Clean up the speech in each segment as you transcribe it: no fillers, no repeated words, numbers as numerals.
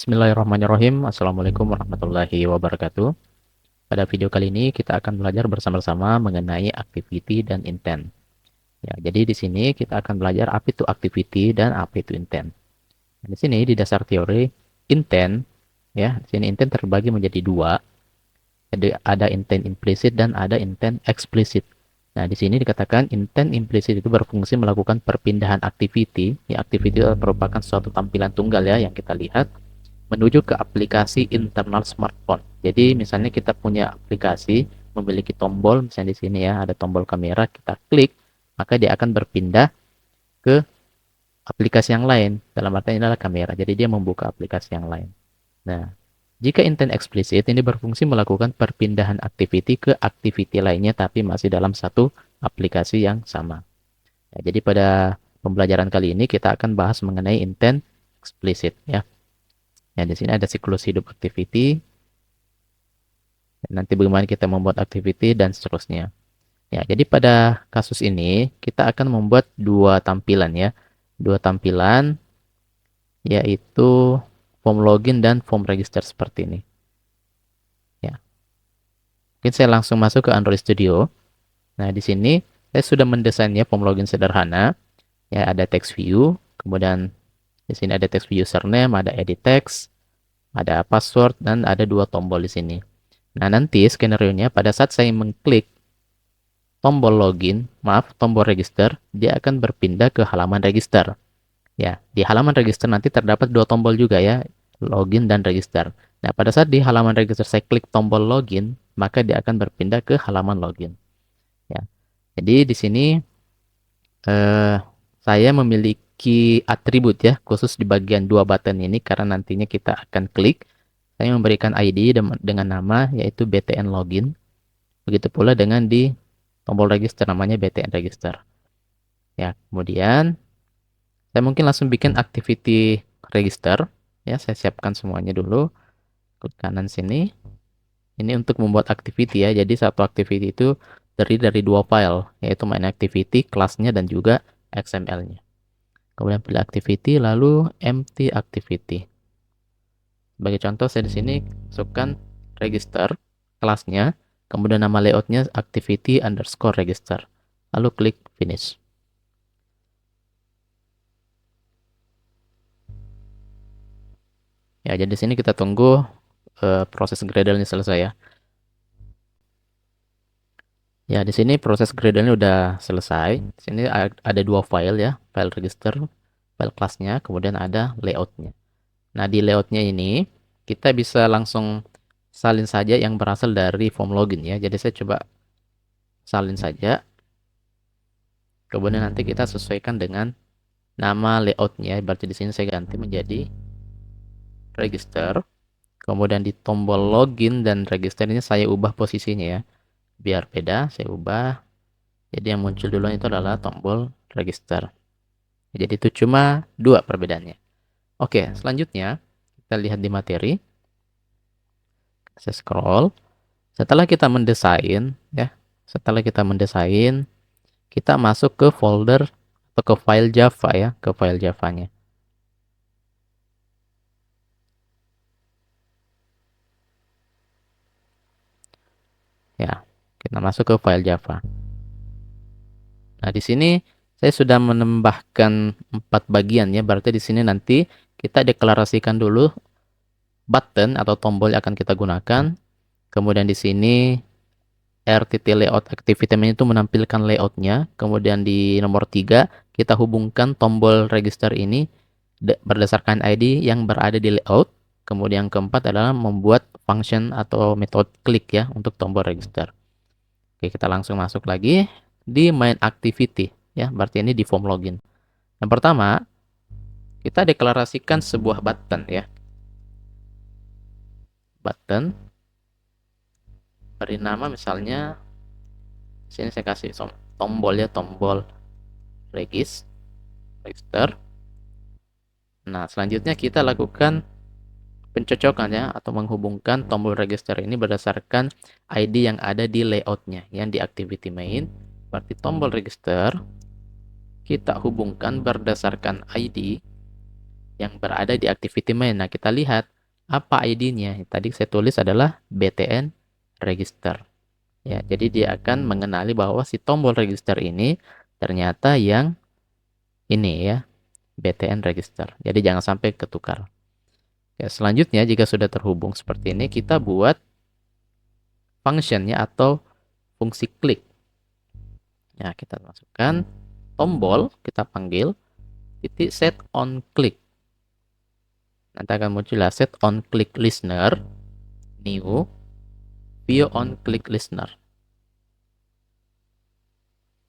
Bismillahirrahmanirrahim. Assalamualaikum warahmatullahi wabarakatuh. Pada video kali ini kita akan belajar bersama-sama mengenai activity dan intent. Ya, jadi di sini kita akan belajar apa itu activity dan apa itu intent. Di sini di dasar teori intent, ya, di sini intent terbagi menjadi dua. Jadi ada intent implisit dan ada intent eksplisit. Nah, di sini dikatakan intent implisit itu berfungsi melakukan perpindahan activity. Ya, activity itu merupakan suatu tampilan tunggal ya yang kita lihat menuju ke aplikasi internal smartphone. Jadi misalnya kita punya aplikasi memiliki tombol, misalnya di sini ya ada tombol kamera, kita klik, maka dia akan berpindah ke aplikasi yang lain. Dalam artian ini adalah kamera. Jadi dia membuka aplikasi yang lain. Nah, jika intent eksplisit ini berfungsi melakukan perpindahan activity ke activity lainnya tapi masih dalam satu aplikasi yang sama. Ya, jadi pada pembelajaran kali ini kita akan bahas mengenai intent eksplisit ya. Ya, di sini ada siklus hidup activity, nanti bagaimana kita membuat activity dan seterusnya. Ya, jadi pada kasus ini kita akan membuat dua tampilan ya. Dua tampilan yaitu form login dan form register seperti ini. Ya. Mungkin saya langsung masuk ke Android Studio. Nah, di sini saya sudah mendesainnya form login sederhana. Ya, ada text view, kemudian di sini ada text view username, ada edit text, ada password dan ada dua tombol di sini. Nah, nanti skenario-nya pada saat saya mengklik tombol login, tombol register, dia akan berpindah ke halaman register. Ya, di halaman register nanti terdapat dua tombol juga ya, login dan register. Nah, pada saat di halaman register saya klik tombol login, maka dia akan berpindah ke halaman login. Ya, jadi di sini eh, saya memiliki atribut ya, khusus di bagian dua button ini karena nantinya kita akan klik. Saya memberikan ID dengan nama yaitu btn login. Begitu pula dengan di tombol register namanya btn register. Ya, kemudian saya mungkin langsung bikin activity register. Ya, saya siapkan semuanya dulu. Klik kanan sini. Ini untuk membuat activity ya. Jadi satu activity itu terdiri dari dua file, yaitu main activity, kelasnya dan juga XML-nya. Kemudian pilih activity, lalu empty activity. Sebagai contoh, saya di sini masukkan register, kelasnya, kemudian nama layoutnya activity underscore register. Lalu klik finish. Ya, jadi di sini kita tunggu proses Gradle-nya selesai ya. Ya, di sini proses Gradle-nya udah selesai. Di sini ada dua file ya, file register, file kelasnya, kemudian ada layout-nya. Nah, di layout-nya ini kita bisa langsung salin saja yang berasal dari form login ya. Jadi saya coba salin saja. Kemudian nanti kita sesuaikan dengan nama layout-nya. Berarti di sini saya ganti menjadi register. Kemudian di tombol login dan register ini saya ubah posisinya ya. Biar beda, saya ubah. Jadi yang muncul duluan itu adalah tombol register. Jadi itu cuma dua perbedaannya. Oke, selanjutnya kita lihat di materi. Saya scroll. Setelah kita mendesain, ya, setelah kita mendesain, kita masuk ke folder atau ke file Java ya, ke file Java-nya. Ya, kita masuk ke file Java. Nah, di sini saya sudah menambahkan 4 bagian ya, berarti di sini nanti kita deklarasikan dulu button atau tombol yang akan kita gunakan. Kemudian di sini RTT layout activity itu menampilkan layoutnya. Kemudian di nomor 3 kita hubungkan tombol register ini berdasarkan ID yang berada di layout. Kemudian yang keempat adalah membuat function atau metode klik ya untuk tombol register. Oke, kita langsung masuk lagi di main activity ya, berarti ini di form login. Yang pertama, kita deklarasikan sebuah button ya. Button beri nama misalnya sini saya kasih tombol ya, tombol register. Nah, selanjutnya kita lakukan pencocokannya atau menghubungkan tombol register ini berdasarkan ID yang ada di layoutnya yang di activity main. Berarti tombol register kita hubungkan berdasarkan ID yang berada di activity main. Nah, kita lihat Apa ID-nya? Tadi saya tulis adalah btn register. Ya, jadi dia akan mengenali bahwa si tombol register ini ternyata yang ini ya, btn register. Jadi jangan sampai ketukar. Ya, selanjutnya jika sudah terhubung seperti ini, kita buat functionnya atau fungsi klik. Ya, kita masukkan tombol, kita panggil titik set on click. Nanti akan muncul set on click listener, new, view on click listener.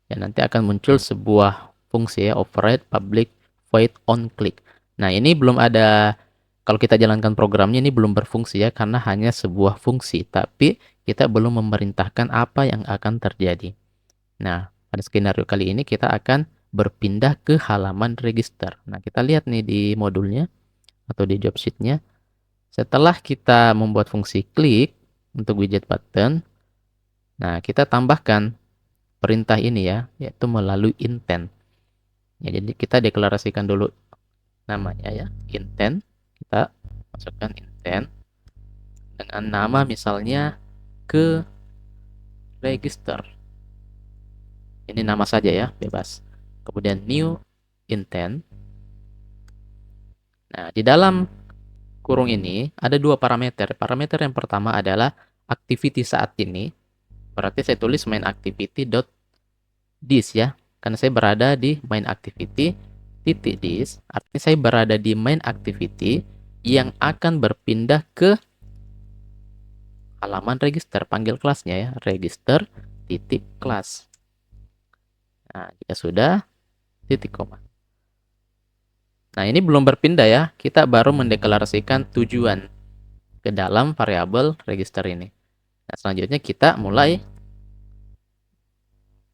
Ya, nanti akan muncul sebuah fungsi ya, override public void on click. Nah, ini belum ada, kalau kita jalankan programnya ini belum berfungsi ya, karena hanya sebuah fungsi, tapi kita belum memerintahkan apa yang akan terjadi. Nah, pada skenario kali ini kita akan berpindah ke halaman register. Nah, kita lihat nih di modulnya atau di job sheet-nya. Setelah kita membuat fungsi klik untuk widget button, nah kita tambahkan perintah ini ya, yaitu melalui intent. Ya, jadi kita deklarasikan dulu namanya ya, intent. Kita masukkan intent dengan nama misalnya ke register. Ini nama saja ya, bebas. Kemudian new intent. Nah, di dalam kurung ini ada dua parameter. Parameter yang pertama adalah activity saat ini. Berarti saya tulis main activity.this ya. Karena saya berada di main activity titik this. Artinya saya berada di main activity yang akan berpindah ke halaman register. Panggil kelasnya ya. Register titik kelas. Nah, jika sudah, titik koma. Nah, ini belum berpindah ya. Kita baru mendeklarasikan tujuan ke dalam variabel register ini. Nah, selanjutnya kita mulai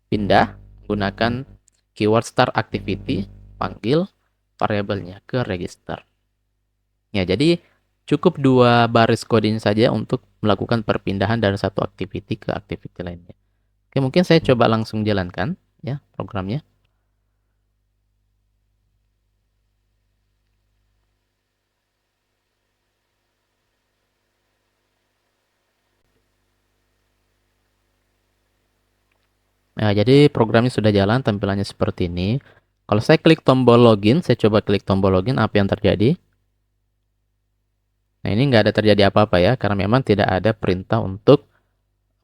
pindah menggunakan keyword start activity, panggil variabelnya ke register. Ya, jadi cukup dua baris kode ini saja untuk melakukan perpindahan dari satu activity ke activity lainnya. Oke, mungkin saya coba langsung jalankan ya programnya. Nah, jadi programnya sudah jalan, tampilannya seperti ini. Kalau saya klik tombol login, saya coba klik tombol login, apa yang terjadi? Nah, ini nggak ada terjadi apa-apa ya, karena memang tidak ada perintah untuk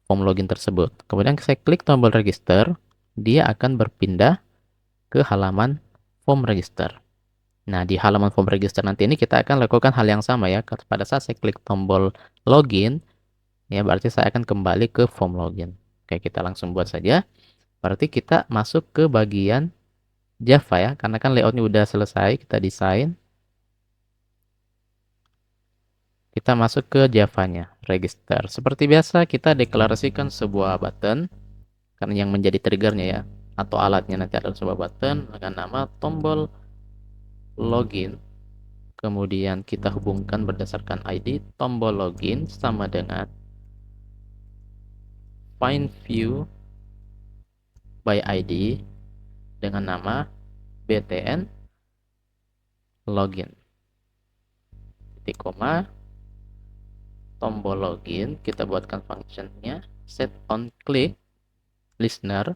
form login tersebut. Kemudian saya klik tombol register, dia akan berpindah ke halaman form register. Nah, di halaman form register nanti ini kita akan lakukan hal yang sama ya. Pada saat saya klik tombol login, ya berarti saya akan kembali ke form login. Oke, kita langsung buat saja. Berarti kita masuk ke bagian Java ya, karena kan layoutnya udah selesai, kita desain. Kita masuk ke Java-nya, register. Seperti biasa, kita deklarasikan sebuah button, karena yang menjadi triggernya ya, atau alatnya nanti adalah sebuah button dengan nama tombol login. Kemudian kita hubungkan berdasarkan ID, tombol login sama dengan find view by ID dengan nama btn login. Titik koma, tombol login, kita buatkan functionnya set on click listener.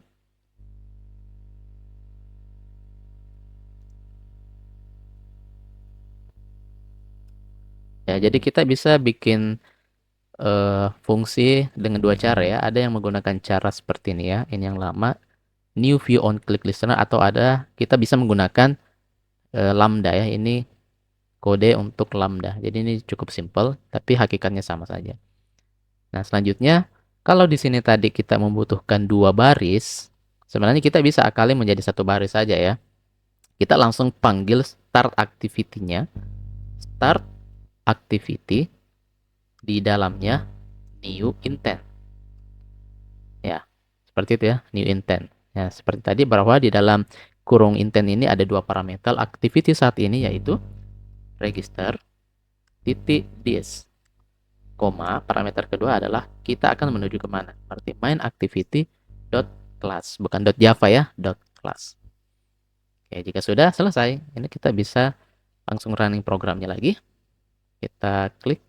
Ya, jadi kita bisa bikin fungsi dengan dua cara ya. Ada yang menggunakan cara seperti ini ya. Ini yang lama, new view on click listener, atau ada kita bisa menggunakan lambda ya. Ini kode untuk lambda. Jadi ini cukup simple, tapi hakikatnya sama saja. Nah, selanjutnya kalau di sini tadi kita membutuhkan dua baris, sebenarnya kita bisa akalin menjadi satu baris saja ya. Kita langsung panggil start activity-nya. Start activity, di dalamnya new intent. Ya, seperti itu ya, new intent. Ya, seperti tadi bahwa di dalam kurung intent ini ada dua parameter activity saat ini, yaitu register titik this, koma parameter kedua adalah kita akan menuju kemana. Berarti main activity dot class, bukan dot java ya, dot class. Oke, jika sudah selesai, ini kita bisa langsung running programnya lagi. Kita klik.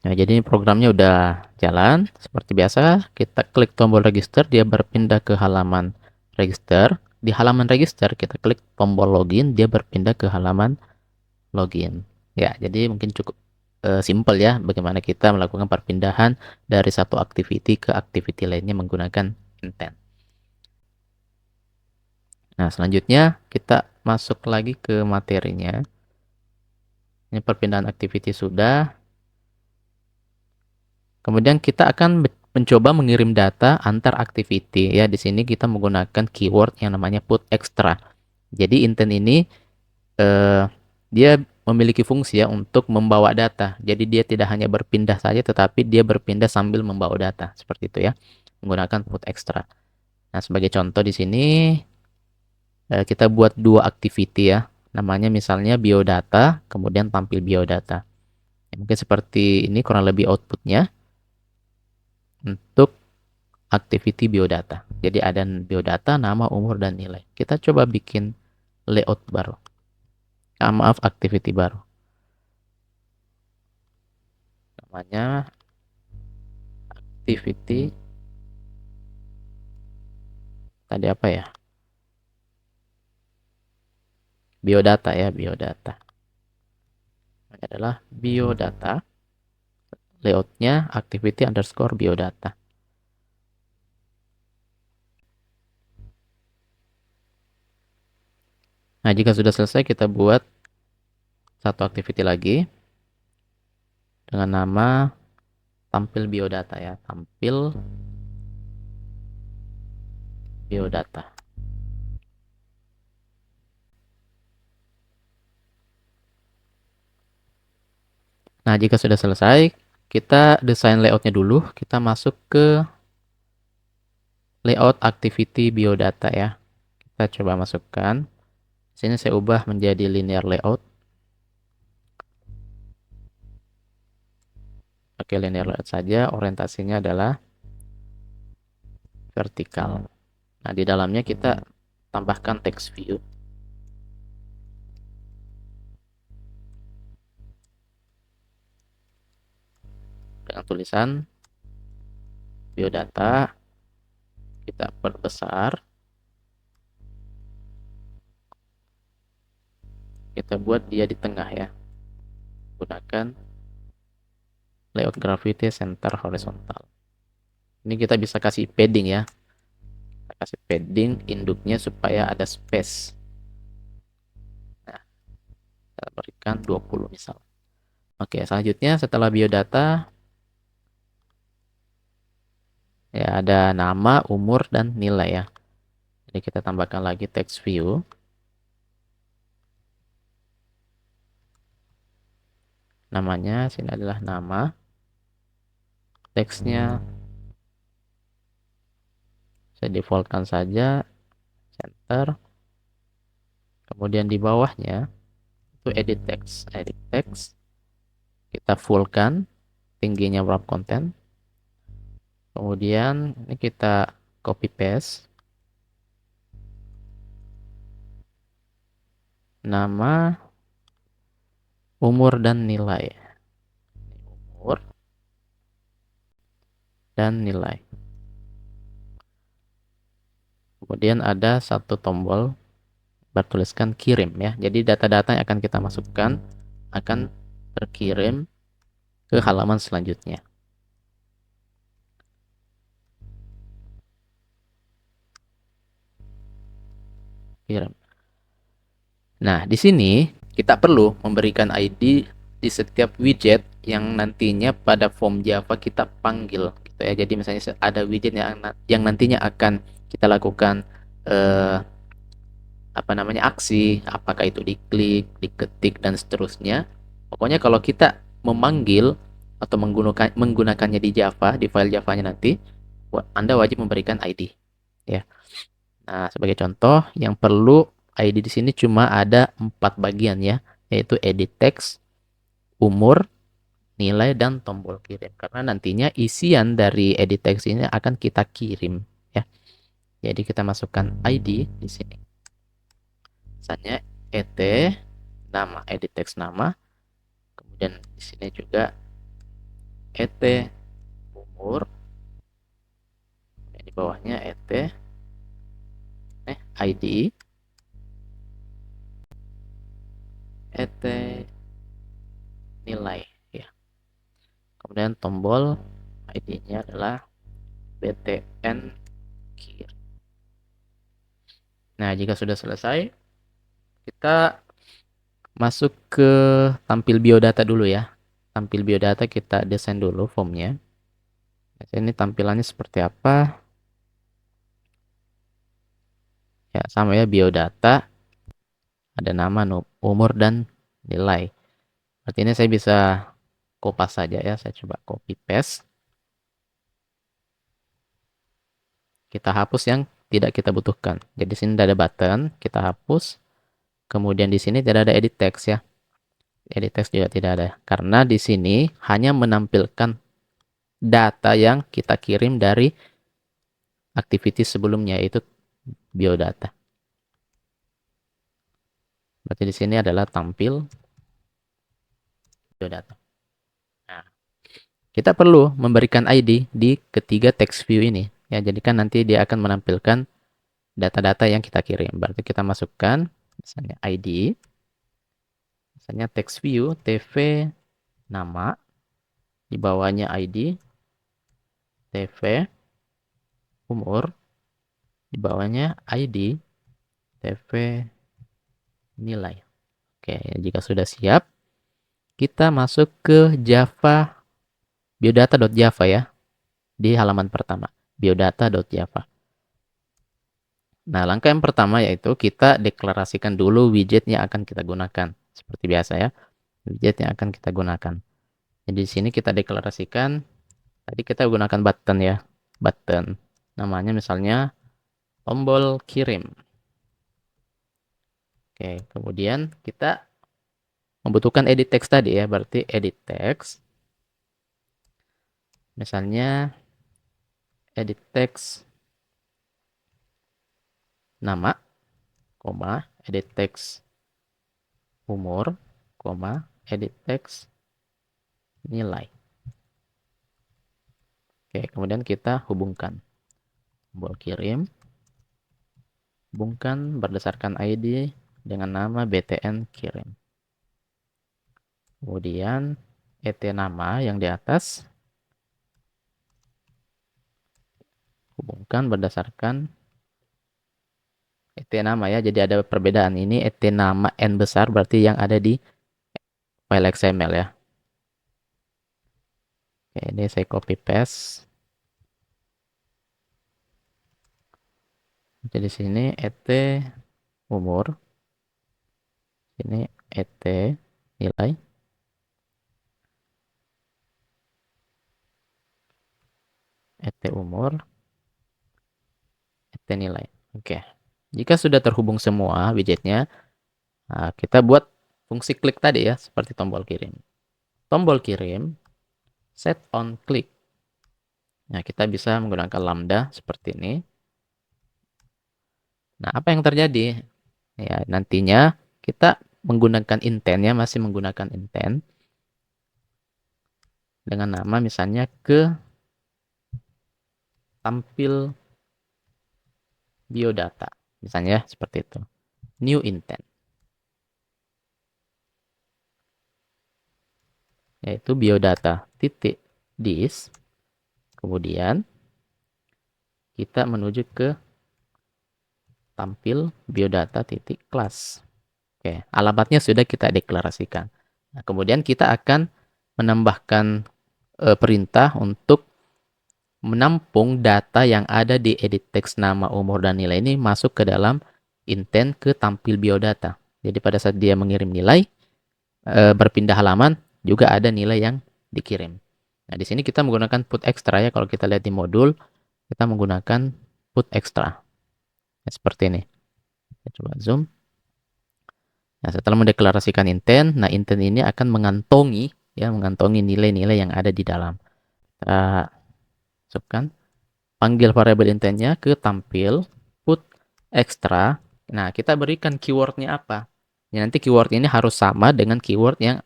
Nah, jadi programnya udah jalan. Seperti biasa, kita klik tombol register, dia berpindah ke halaman register. Di halaman register, kita klik tombol login, dia berpindah ke halaman login. Ya, jadi mungkin cukup simple ya, bagaimana kita melakukan perpindahan dari satu activity ke activity lainnya menggunakan intent. Nah, selanjutnya kita masuk lagi ke materinya. Ini perpindahan activity sudah. Kemudian kita akan mencoba mengirim data antar activity ya. Di sini kita menggunakan keyword yang namanya put extra. Jadi intent ini dia memiliki fungsi ya untuk membawa data. Jadi dia tidak hanya berpindah saja, tetapi dia berpindah sambil membawa data seperti itu ya, menggunakan put extra. Nah, sebagai contoh di sini kita buat dua activity ya, namanya misalnya biodata, kemudian tampil biodata. Ya, mungkin seperti ini kurang lebih outputnya untuk activity biodata. Jadi ada biodata, nama, umur, dan nilai. Kita coba bikin layout baru. Maaf, activity baru. Namanya activity tadi apa ya? Biodata ya, biodata. Ini adalah biodata. Layoutnya activity underscore biodata. Nah, jika sudah selesai, kita buat satu activity lagi dengan nama tampil biodata ya, tampil biodata. Nah, jika sudah selesai, kita desain layoutnya dulu. Kita masuk ke layout activity biodata ya. Kita coba masukkan. Sini saya ubah menjadi linear layout. Oke, linear layout saja. Orientasinya adalah vertikal. Nah, di dalamnya kita tambahkan text view. Dengan tulisan biodata. Kita perbesar. Kita buat dia di tengah ya. Gunakan layout gravity center horizontal. Ini kita bisa kasih padding ya. Kita kasih padding induknya supaya ada space. Nah, kita berikan 20 misal. Oke, selanjutnya setelah biodata ya ada nama, umur, dan nilai ya. Jadi kita tambahkan lagi text view. Namanya sini adalah nama. Teksnya saya defaultkan saja center. Kemudian di bawahnya itu edit text. Edit text. Kita fullkan tingginya wrap content. Kemudian ini kita copy paste nama, umur, dan nilai. Umur dan nilai. Kemudian ada satu tombol bertuliskan kirim ya. Jadi data-data yang akan kita masukkan akan terkirim ke halaman selanjutnya. Kirim. Nah, di sini kita perlu memberikan ID di setiap widget yang nantinya pada form Java kita panggil gitu ya. Jadi misalnya ada widget yang nantinya akan kita lakukan aksi, apakah itu diklik, diketik, dan seterusnya. Pokoknya kalau kita memanggil atau menggunakannya di Java, di file Java-nya nanti, Anda wajib memberikan ID ya. Nah, sebagai contoh, yang perlu ID di sini cuma ada 4 bagian ya, yaitu edit text, umur, nilai, dan tombol kirim. Karena nantinya isian dari edit text ini akan kita kirim ya. Jadi kita masukkan ID di sini. misalnya et nama, edit text nama, kemudian di sini juga et umur, di bawahnya et id, et nilai ya. Kemudian tombol id-nya adalah btn kir. Nah, jika sudah selesai, kita masuk ke tampil biodata dulu ya. Tampil biodata kita desain dulu formnya. Ini tampilannya seperti apa? Ya, sama ya, biodata, ada nama, umur, dan nilai. Berarti ini saya bisa kopas saja ya. Saya coba copy paste. Kita hapus yang tidak kita butuhkan. Jadi di sini tidak ada button, kita hapus. Kemudian di sini tidak ada edit text ya. Edit text juga tidak ada. Karena di sini hanya menampilkan data yang kita kirim dari activity sebelumnya, yaitu biodata. Berarti di sini adalah tampil biodata. Nah, kita perlu memberikan ID di ketiga text view ini. Ya, jadi kan nanti dia akan menampilkan data-data yang kita kirim. Berarti kita masukkan misalnya ID, misalnya text view, TV, nama, di bawahnya ID, TV, umur, di bawahnya ID, TV, nilai. Oke, jika sudah siap, kita masuk ke Java, biodata.java ya, di halaman pertama, biodata.java. Nah, langkah yang pertama yaitu kita deklarasikan dulu widget yang akan kita gunakan. Seperti biasa ya, widget yang akan kita gunakan. Jadi di sini kita deklarasikan, tadi kita gunakan button ya, button. Namanya misalnya tombol kirim. Oke, kemudian kita membutuhkan edit text tadi ya, berarti edit text. Misalnya edit text nama, koma, edit text umur, koma, edit text nilai. Oke, kemudian kita hubungkan tombol kirim, hubungkan berdasarkan ID dengan nama btn kirim. Kemudian et nama yang di atas hubungkan berdasarkan et nama ya. Jadi ada perbedaan, ini et nama n besar berarti yang ada di file XML ya. Oke, ini saya copy paste. Jadi sini et umur, ini et nilai, et umur, et nilai. Oke, jika sudah terhubung semua widgetnya, nah, kita buat fungsi klik tadi ya, seperti tombol kirim. Tombol kirim, set on click. Nah, kita bisa menggunakan lambda seperti ini. Nah, apa yang terjadi? Ya, nantinya kita menggunakan intent ya, masih menggunakan intent dengan nama misalnya ke tampil biodata. Misalnya seperti itu. New intent. Yaitu biodata titik dis. Kemudian kita menuju ke tampil biodata titik class. Oke, alamatnya sudah kita deklarasikan. Nah, kemudian kita akan menambahkan perintah untuk menampung data yang ada di edit text nama, umur, dan nilai ini masuk ke dalam intent ke tampil biodata. Jadi pada saat dia mengirim nilai, berpindah halaman, juga ada nilai yang dikirim. Nah, di sini kita menggunakan put extra ya. Kalau kita lihat di modul, kita menggunakan put extra. Ya, seperti ini. Kita coba zoom. Nah, setelah mendeklarasikan intent, nah intent ini akan mengantongi nilai-nilai yang ada di dalam. Kita masukkan, panggil variabel intentnya ke tampil put extra Nah, kita berikan keywordnya apa? Ya, nanti keyword ini harus sama dengan keyword yang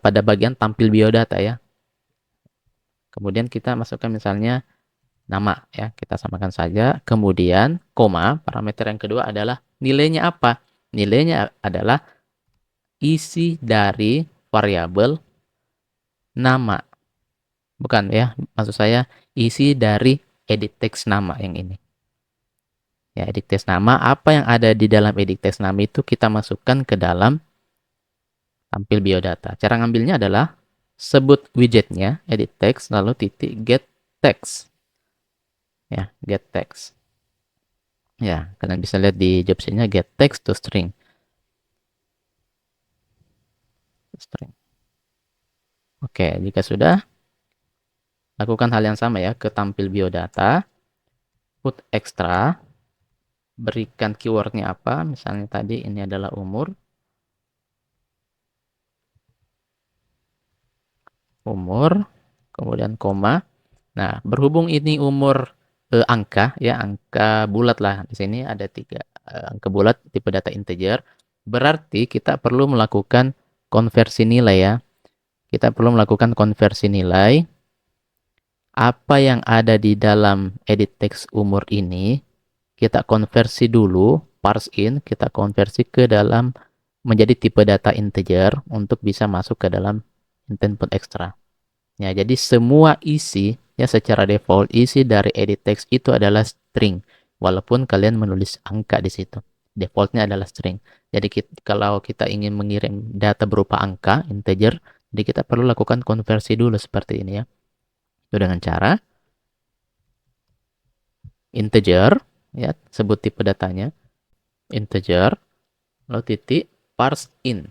pada bagian tampil biodata ya. Kemudian kita masukkan misalnya nama ya, kita samakan saja. Kemudian koma, parameter yang kedua adalah nilainya apa? Nilainya adalah isi dari variabel nama. Bukan ya, maksud saya isi dari edit text nama yang ini. Ya, edit text nama, apa yang ada di dalam edit text nama itu kita masukkan ke dalam tampil biodata. Cara ngambilnya adalah sebut widgetnya, edit text, lalu titik get text. Ya, get text. Ya, kalian bisa lihat di job sheet-nya get text to string. String. Oke, jika sudah, lakukan hal yang sama ya ke tampil biodata, put extra, berikan keywordnya apa, misalnya tadi ini adalah umur, kemudian koma. Nah, berhubung ini umur angka ya, angka bulat lah. Di sini ada 3 angka bulat tipe data integer. Berarti kita perlu melakukan konversi nilai ya. Kita perlu melakukan konversi nilai. Apa yang ada di dalam edit text umur ini, kita konversi dulu, parse in, kita konversi ke dalam menjadi tipe data integer untuk bisa masuk ke dalam input extra. Ya, jadi semua isi ya secara default isi dari edit text itu adalah string, walaupun kalian menulis angka di situ. Defaultnya adalah string. Jadi kalau kita ingin mengirim data berupa angka integer, jadi kita perlu lakukan konversi dulu seperti ini ya. Itu dengan cara integer ya, sebut tipe datanya integer, lalu titik parse in.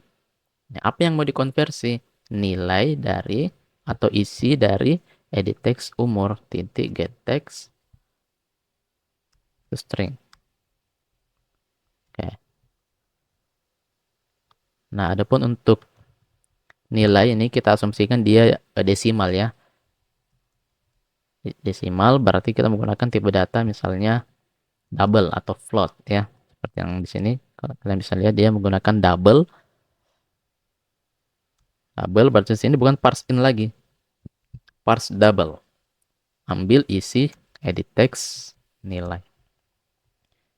Nah, apa yang mau dikonversi? Nilai dari atau isi dari edit text umur titik get text to string. Oke. Nah, adapun untuk nilai ini kita asumsikan dia desimal ya. Desimal berarti kita menggunakan tipe data misalnya double atau float ya. Seperti yang di sini kalian bisa lihat dia menggunakan double. Double berarti di sini bukan parse in lagi. Parse double. Ambil isi edit text nilai.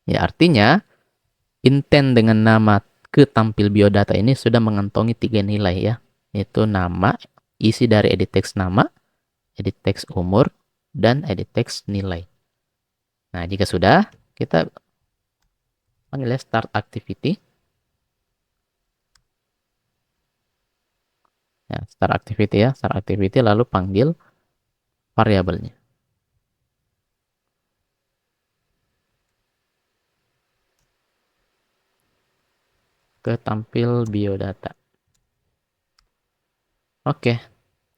Ya, artinya intent dengan nama ke tampil biodata ini sudah mengantongi 3 nilai ya. Yaitu nama, isi dari edit text nama, edit text umur, dan edit text nilai. Nah, jika sudah, kita panggil start activity. Ya, start activity ya, start activity lalu panggil variabelnya. Ke tampil biodata. Oke,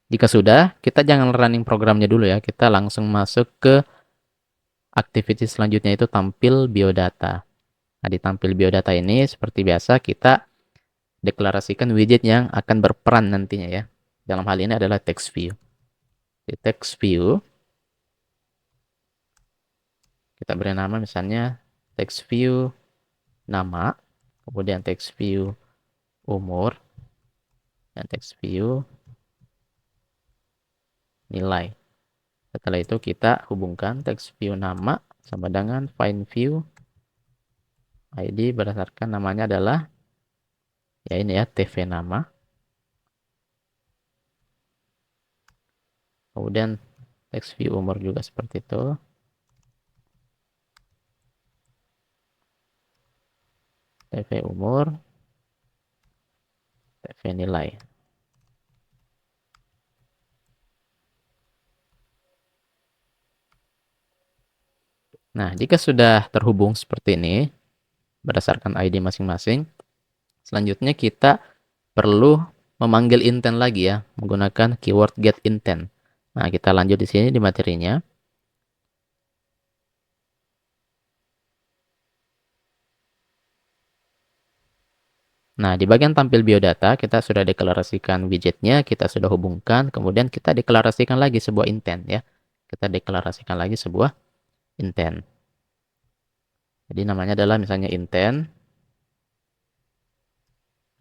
jika sudah, kita jangan running programnya dulu ya. Kita langsung masuk ke activity selanjutnya itu tampil biodata. Nah, di tampil biodata ini seperti biasa kita deklarasikan widget yang akan berperan nantinya ya. Dalam hal ini adalah text view. Di text view, kita beri nama misalnya text view nama, kemudian text view umur, dan text view nilai. Setelah itu kita hubungkan text view nama sama dengan find view ID berdasarkan namanya adalah ya ini ya TV nama. Kemudian text view umur juga seperti itu. TV umur, TV nilai. Nah, jika sudah terhubung seperti ini, berdasarkan ID masing-masing, selanjutnya kita perlu memanggil intent lagi ya, menggunakan keyword get intent. Nah, kita lanjut di sini di materinya. Nah, di bagian tampil biodata, kita sudah deklarasikan widgetnya, kita sudah hubungkan, kemudian kita deklarasikan lagi sebuah intent ya. Kita deklarasikan lagi sebuah intent. Jadi namanya adalah misalnya intent.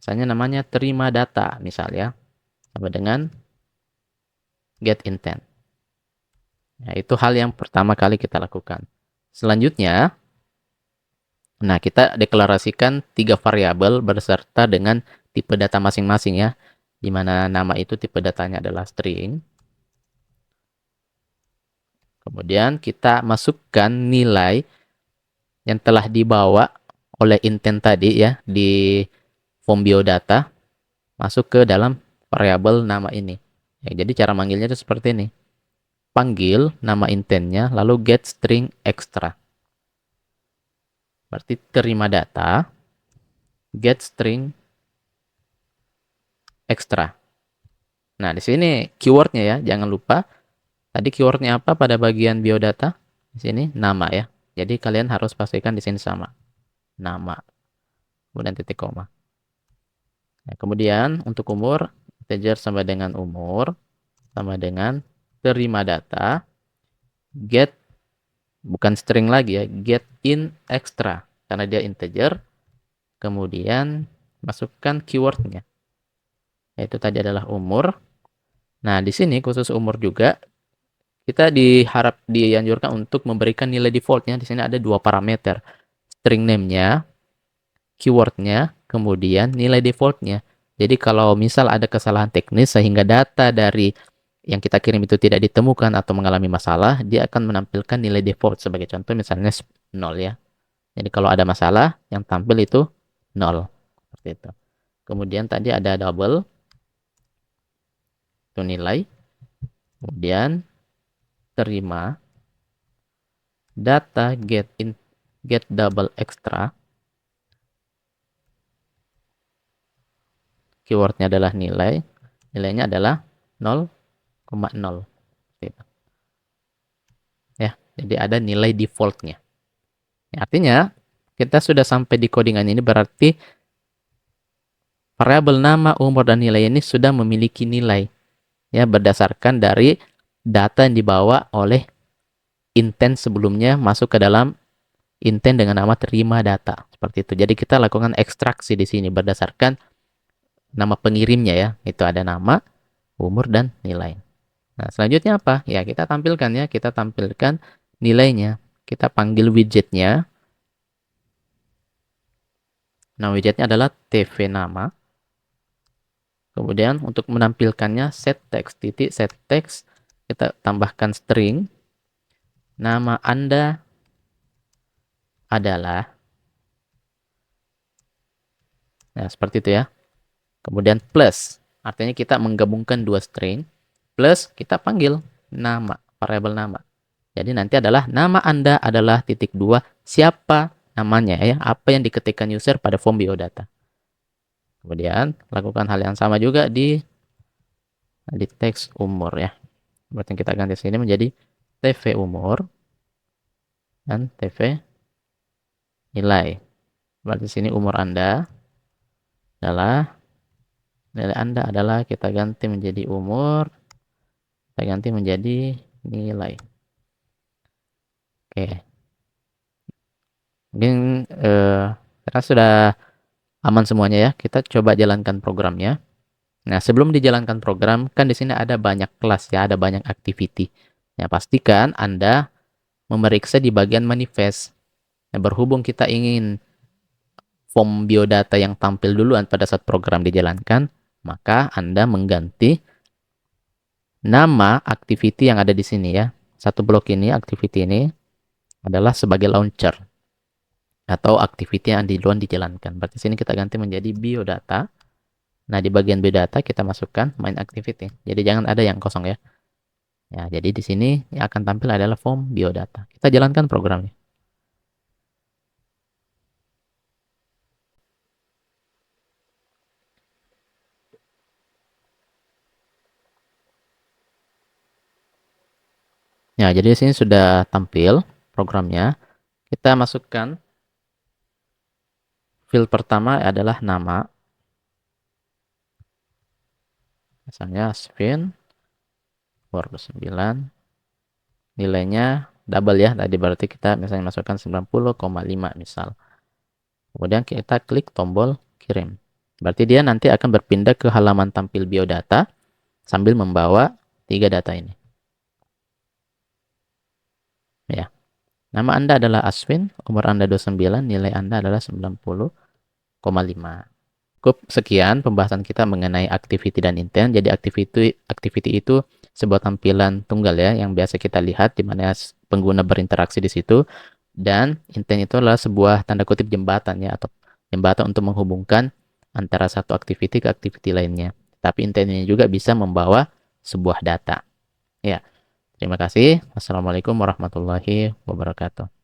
Misalnya namanya terima data, misalnya sama dengan get intent. Nah, itu hal yang pertama kali kita lakukan. Selanjutnya, nah kita deklarasikan 3 variabel beserta dengan tipe data masing-masing ya. Di mana nama itu tipe datanya adalah string. Kemudian kita masukkan nilai yang telah dibawa oleh intent tadi ya di form biodata masuk ke dalam variabel nama ini. Ya, jadi cara manggilnya itu seperti ini. Panggil nama intentnya lalu get string extra. Berarti terima data get string extra. Nah, di sini keywordnya ya, jangan lupa. Tadi keywordnya apa pada bagian biodata? Di sini nama ya. Jadi kalian harus pastikan di sini sama. Nama. Kemudian titik koma. Nah, kemudian untuk umur, integer sama dengan umur, sama dengan terima data, get, bukan string lagi ya, get in extra. Karena dia integer, kemudian masukkan keywordnya. Yaitu tadi adalah umur. Nah, di sini khusus umur juga, kita dianjurkan untuk memberikan nilai defaultnya. Di sini ada 2 parameter. String name-nya, keywordnya, kemudian nilai defaultnya. Jadi kalau misal ada kesalahan teknis sehingga data dari yang kita kirim itu tidak ditemukan atau mengalami masalah, dia akan menampilkan nilai default. Sebagai contoh misalnya 0 ya. Jadi kalau ada masalah, yang tampil itu 0. Seperti itu. Kemudian tadi ada double, itu nilai. Kemudian terima data get double extra. Keywordnya adalah nilai. Nilainya adalah 0,0. Gitu. Ya, jadi ada nilai defaultnya. Ya, artinya kita sudah sampai di codingan ini berarti variabel nama, umur, dan nilai ini sudah memiliki nilai. Ya, berdasarkan dari data yang dibawa oleh intent sebelumnya masuk ke dalam intent dengan nama terima data. Seperti itu. Jadi kita lakukan ekstraksi di sini berdasarkan nama pengirimnya ya. Itu ada nama, umur, dan nilai. Nah, selanjutnya apa? Ya, kita tampilkan ya. Kita tampilkan nilainya. Kita panggil widgetnya. Nah, widgetnya adalah TV nama. Kemudian untuk menampilkannya set text, titik set text, kita tambahkan string. Nama Anda adalah, nah seperti itu ya. Kemudian plus, artinya kita menggabungkan 2 string. Plus kita panggil nama, variabel nama. Jadi nanti adalah nama Anda adalah titik 2, siapa namanya ya, apa yang diketikkan user pada form biodata. Kemudian lakukan hal yang sama juga di teks umur ya. Berarti kita ganti sini menjadi TV umur dan TV nilai. Berarti sini umur Anda adalah, nilai Anda adalah, kita ganti menjadi umur, kita ganti menjadi nilai. Oke. Mungkin karena sudah aman semuanya ya, kita coba jalankan programnya. Nah, sebelum dijalankan program, kan di sini ada banyak kelas ya, ada banyak activity. Ya, pastikan Anda memeriksa di bagian manifest. Nah, berhubung kita ingin form biodata yang tampil duluan pada saat program dijalankan, maka Anda mengganti nama activity yang ada di sini ya. Satu blok ini, activity ini adalah sebagai launcher atau activity yang duluan dijalankan. Berarti sini kita ganti menjadi biodata. Nah, di bagian biodata kita masukkan main activity. Jadi jangan ada yang kosong ya. Ya, jadi di sini yang akan tampil adalah form biodata. Kita jalankan programnya. Ya, jadi di sini sudah tampil programnya. Kita masukkan field pertama adalah nama. Misalnya spin 29. Nilainya double ya. Tadi berarti kita misalnya masukkan 90,5 misal. Kemudian kita klik tombol kirim. Berarti dia nanti akan berpindah ke halaman tampil biodata sambil membawa 3 data ini. Ya. Nama Anda adalah Aswin, umur Anda 29, nilai Anda adalah 90,5. Cukup sekian pembahasan kita mengenai activity dan intent. Jadi activity itu sebuah tampilan tunggal ya yang biasa kita lihat di mana pengguna berinteraksi di situ, dan intent itu adalah sebuah tanda kutip jembatan ya, atau jembatan untuk menghubungkan antara satu activity ke activity lainnya. Tapi intent ini juga bisa membawa sebuah data. Ya, terima kasih. Wassalamualaikum warahmatullahi wabarakatuh.